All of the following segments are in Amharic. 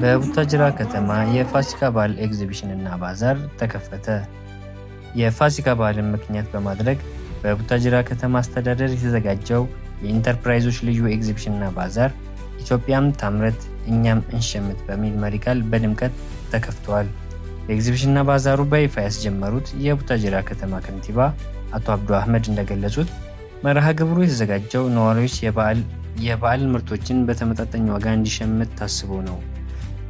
በቡታጅራ ከተማ የፋሲካ በዓል ኤግዚቢሽንና ባዛር ተከፈተ። የፋሲካ በዓልን ምክንያት በማድረግ በቡታጅራ ከተማ አስተዳደር የተዘጋጀው የኢንተርፕራይዞች ልዩ ኤግዚቢሽንና ባዛር ኢትዮጵያም ታምረት እኛም እንሸምት በሚል መሪ ቃል በድምቀት ተከፍተዋል። የኤግዚቢሽንና ባዛሩ በይፋ ያስጀመሩት የቡታጅራ ከተማ ከንቲባ አቶ አብዱ አህመድ እንደገለጹት መርሃ ግብሩ የተዘጋጀው ነዋሪዎች የበዓል ምርቶችን በተመጣጣኝ ዋጋ እንዲሸምት ታስቦ ነው።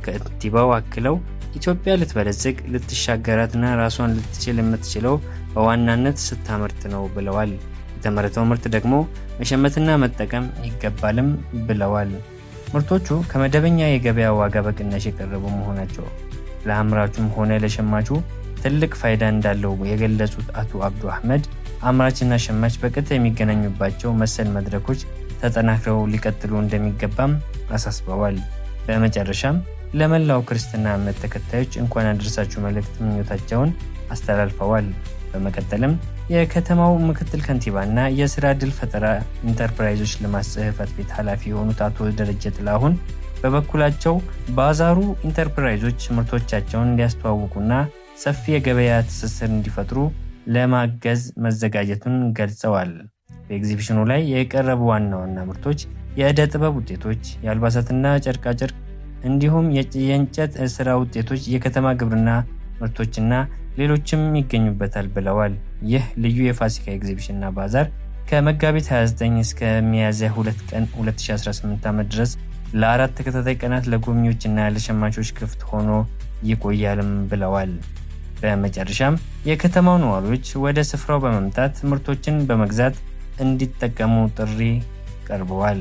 ከንቲባው አክለው ኢትዮጵያ ልትበለጽግ ልትሻገራትና ራሷን ልትችል የምትችለው በዋናነት ስታመርት ነው ብለዋል። የተመረተው ምርት ደግሞ መሸመትና መጠቀም ይገባልም ብለዋል። ምርቶቹ ከመደበኛ የገበያ ዋጋ በቅናሽ የቀረቡ መሆናቸው ለአምራቹም ሆነ ለሸማቹ ትልቅ ፋይዳ እንዳለው የገለጹት አቶ አብዱ አህመድ አምራችና ሸማች በቀጥታ የሚገናኙባቸው መሰል መድረኮች ተጠናክረው ሊቀጥሉ እንደሚገባም አሳስበዋል። በመጨረሻም ለመላው ክርስትና እምነት ተከታዮች እንኳን አደረሳችሁ መልእክት ምኞታቸውን አስተላልፈዋል። በመቀጠልም የከተማው ምክትል ከንቲባና የስራ ዕድል ፈጠራ ኢንተርፕራይዞች ልማት ጽሕፈት ቤት ኃላፊ የሆኑት አቶ ደረጀ ጥላሁን በበኩላቸው ባዛሩ ኢንተርፕራይዞች ምርቶቻቸውን እንዲያስተዋውቁና ሰፊ የገበያ ትስስር እንዲፈጥሩ ለማገዝ መዘጋጀቱን ገልጸዋል። በኤግዚቢሽኑ ላይ የቀረቡ ዋና ዋና ምርቶች የዕደ ጥበብ ውጤቶች፣ የአልባሳትና ጨርቃጨርቅ እንዲሁም የእንጨት ስራ ውጤቶች፣ የከተማ ግብርና ምርቶችና ሌሎችም ይገኙበታል ብለዋል። ይህ ልዩ የፋሲካ ኤግዚቢሽንና ባዛር ከመጋቢት 29 እስከ ሚያዝያ 2 ቀን 2018 ዓ.ም ድረስ ለ4 ተከታታይ ቀናት ለጎብኚዎችና ለሸማቾች ክፍት ሆኖ ይቆያልም ብለዋል። በመጨረሻም የከተማው ነዋሪዎች ወደ ስፍራው በመምጣት ምርቶችን በመግዛት እንዲጠቀሙ ጥሪ ቀርበዋል።